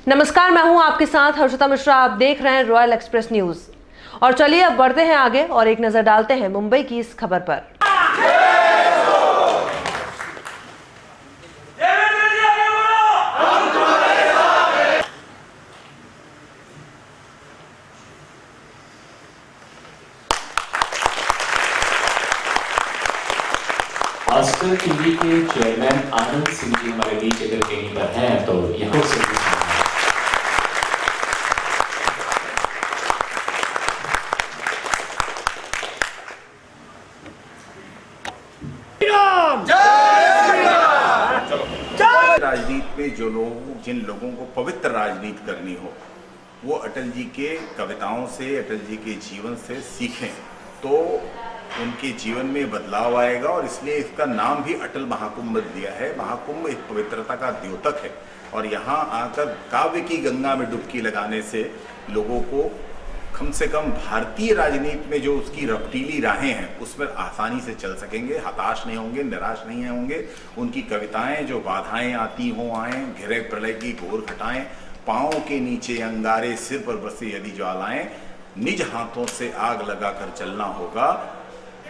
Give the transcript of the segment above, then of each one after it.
नमस्कार, मैं हूं आपके साथ हर्षिता मिश्रा। आप देख रहे हैं रॉयल एक्सप्रेस न्यूज। और चलिए अब बढ़ते हैं आगे और एक नजर डालते हैं मुंबई की इस खबर पर। आस्कर टीवी के चेयरमैन आनंद सिंह जी हमारे बीच अगर कहीं पर हैं तो यहाँ से राजनीति में जो लोग जिन लोगों को पवित्र राजनीति करनी हो वो अटल जी के कविताओं से, अटल जी के जीवन से सीखें तो उनके जीवन में बदलाव आएगा। और इसलिए इसका नाम भी अटल महाकुंभ दिया है। महाकुंभ एक पवित्रता का द्योतक है और यहाँ आकर काव्य की गंगा में डुबकी लगाने से लोगों को कम से कम भारतीय राजनीति में जो उसकी रफ्तीली राहें हैं उसमें आसानी से चल सकेंगे, हताश नहीं होंगे, निराश नहीं होंगे। उनकी कविताएं जो बाधाएं आती हों आएँ, घिरे प्रलय की घोर घटाएं, पाँव के नीचे अंगारे, सिर पर बरसे यदि ज्वालाएं, निज हाथों से आग लगाकर चलना होगा,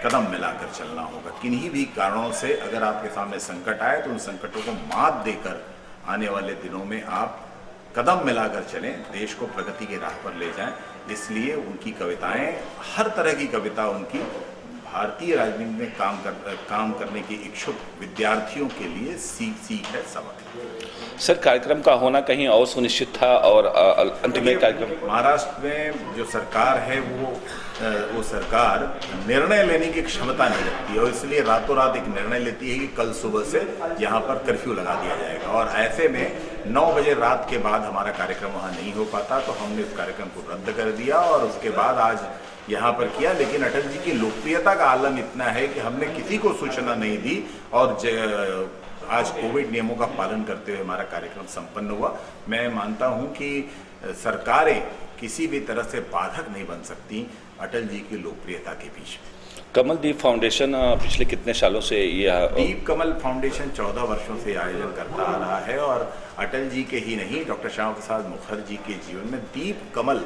कदम मिलाकर चलना होगा। किन्हीं भी कारणों से अगर आपके सामने संकट आए तो उन संकटों को मात देकर आने वाले दिनों में आप कदम मिलाकर चलें, देश को प्रगति के राह पर ले जाएं। इसलिए उनकी कविताएं, हर तरह की कविता उनकी भारतीय राजनीति में काम करने के इच्छुक विद्यार्थियों के लिए सीख है, सबक है। सर, कार्यक्रम का होना कहीं और सुनिश्चित था और अंत में कार्यक्रम महाराष्ट्र में जो सरकार है वो सरकार निर्णय लेने की क्षमता नहीं रखती है और इसलिए रातों रात एक निर्णय लेती है कि कल सुबह से यहाँ पर कर्फ्यू लगा दिया जाएगा। और ऐसे में 9 बजे रात के बाद हमारा कार्यक्रम वहाँ नहीं हो पाता तो हमने इस कार्यक्रम को रद्द कर दिया और उसके बाद आज यहाँ पर किया। लेकिन अटल जी की लोकप्रियता का आलम इतना है कि हमने किसी को सूचना नहीं दी और आज कोविड नियमों का पालन करते हुए हमारा कार्यक्रम संपन्न हुआ। मैं मानता हूँ कि सरकारें किसी भी तरह से बाधक नहीं बन सकती अटल जी की लोकप्रियता के बीच में। कमलदीप फाउंडेशन पिछले कितने सालों से ये दीप कमल फाउंडेशन 14 वर्षों से आयोजन करता आ रहा है और अटल जी के ही नहीं, डॉक्टर श्यामा प्रसाद मुखर्जी के जीवन में दीप कमल,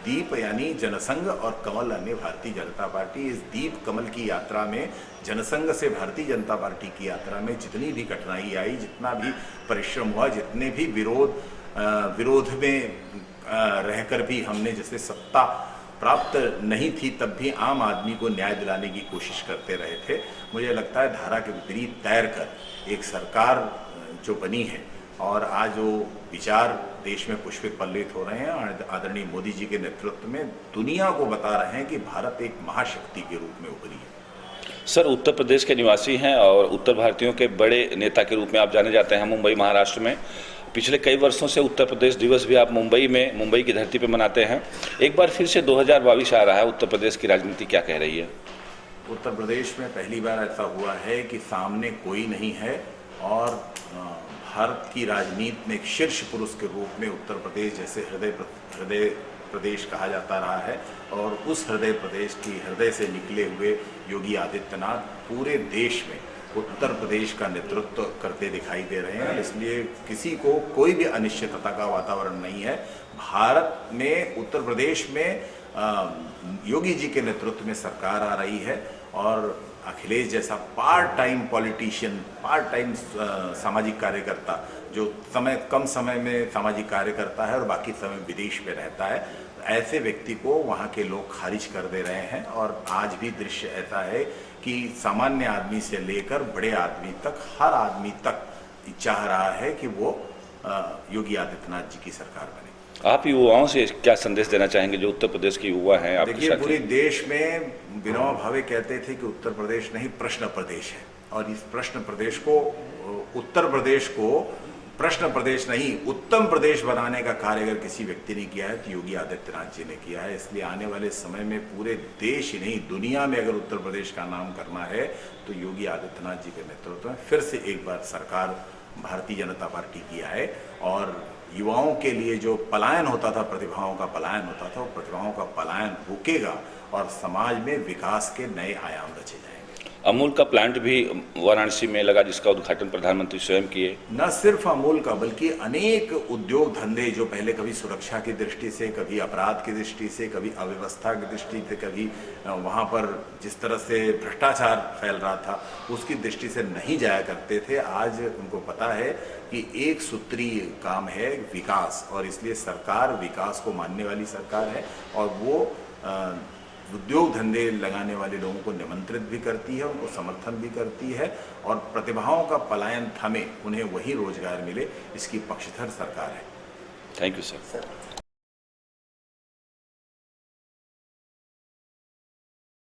दीप यानी जनसंघ और कमल यानी भारतीय जनता पार्टी, इस दीप कमल की यात्रा में जनसंघ से भारतीय जनता पार्टी की यात्रा में जितनी भी कठिनाई आई, जितना भी परिश्रम हुआ, जितने भी विरोध में रहकर भी हमने जैसे सत्ता प्राप्त नहीं थी तब भी आम आदमी को न्याय दिलाने की कोशिश करते रहे थे। मुझे लगता है धारा के विपरीत तैर कर एक सरकार जो बनी है और आज वो विचार देश में पुष्पित पल्लित हो रहे हैं और आदरणीय मोदी जी के नेतृत्व में दुनिया को बता रहे हैं कि भारत एक महाशक्ति के रूप में उभरी है। सर, उत्तर प्रदेश के निवासी हैं और उत्तर भारतीयों के बड़े नेता के रूप में आप जाने जाते हैं मुंबई महाराष्ट्र में। पिछले कई वर्षों से उत्तर प्रदेश दिवस भी आप मुंबई की धरती पर मनाते हैं। एक बार फिर से 2022 आ रहा है, उत्तर प्रदेश की राजनीति क्या कह रही है? उत्तर प्रदेश में पहली बार ऐसा हुआ है कि सामने कोई नहीं है और भारत की राजनीति में एक शीर्ष पुरुष के रूप में उत्तर प्रदेश जैसे हृदय प्रदेश कहा जाता रहा है और उस हृदय प्रदेश की हृदय से निकले हुए योगी आदित्यनाथ पूरे देश में उत्तर प्रदेश का नेतृत्व करते दिखाई दे रहे हैं। इसलिए किसी को कोई भी अनिश्चितता का वातावरण नहीं है। भारत में उत्तर प्रदेश में योगी जी के नेतृत्व में सरकार आ रही है और अखिलेश जैसा part time politician, part time सामाजिक कार्यकर्ता जो कम समय में सामाजिक कार्य करता है और बाकी समय विदेश में रहता है, ऐसे व्यक्ति को वहाँ के लोग खारिज कर दे रहे हैं। और आज भी दृश्य ऐसा है कि सामान्य आदमी से लेकर बड़े आदमी तक, हर आदमी तक चाह रहा है कि वो योगी आदित्यनाथ जी की सरकार बने। आप युवाओं से क्या संदेश देना चाहेंगे जो उत्तर प्रदेश के युवा हैं? देखिए, पूरे देश में विनोबा भावे कहते थे कि उत्तर प्रदेश नहीं प्रश्न प्रदेश है और इस प्रश्न प्रदेश को, उत्तर प्रदेश को प्रश्न प्रदेश नहीं उत्तम प्रदेश बनाने का कार्य अगर किसी व्यक्ति ने किया है तो योगी आदित्यनाथ जी ने किया है। इसलिए आने वाले समय में पूरे देश ही नहीं दुनिया में अगर उत्तर प्रदेश का नाम करना है तो योगी आदित्यनाथ जी के नेतृत्व में फिर से एक बार सरकार भारतीय जनता पार्टी की है और युवाओं के लिए जो पलायन होता था, प्रतिभाओं का पलायन होता था, वो प्रतिभाओं का पलायन रुकेगा और समाज में विकास के नए आयाम रचे जाएंगे। अमूल का प्लांट भी वाराणसी में लगा, जिसका उद्घाटन प्रधानमंत्री स्वयं किए। न सिर्फ अमूल का बल्कि अनेक उद्योग धंधे जो पहले कभी सुरक्षा की दृष्टि से, कभी अपराध की दृष्टि से, कभी अव्यवस्था की दृष्टि से, कभी वहाँ पर जिस तरह से भ्रष्टाचार फैल रहा था उसकी दृष्टि से नहीं जाया करते थे, आज उनको पता है कि एक सूत्रीय काम है विकास, और इसलिए सरकार विकास को मानने वाली सरकार है और वो उद्योग धंधे लगाने वाले लोगों को निमंत्रित भी करती है, उनको समर्थन भी करती है और प्रतिभाओं का पलायन थमे, उन्हें वही रोजगार मिले, इसकी पक्षधर सरकार है। Thank you sir.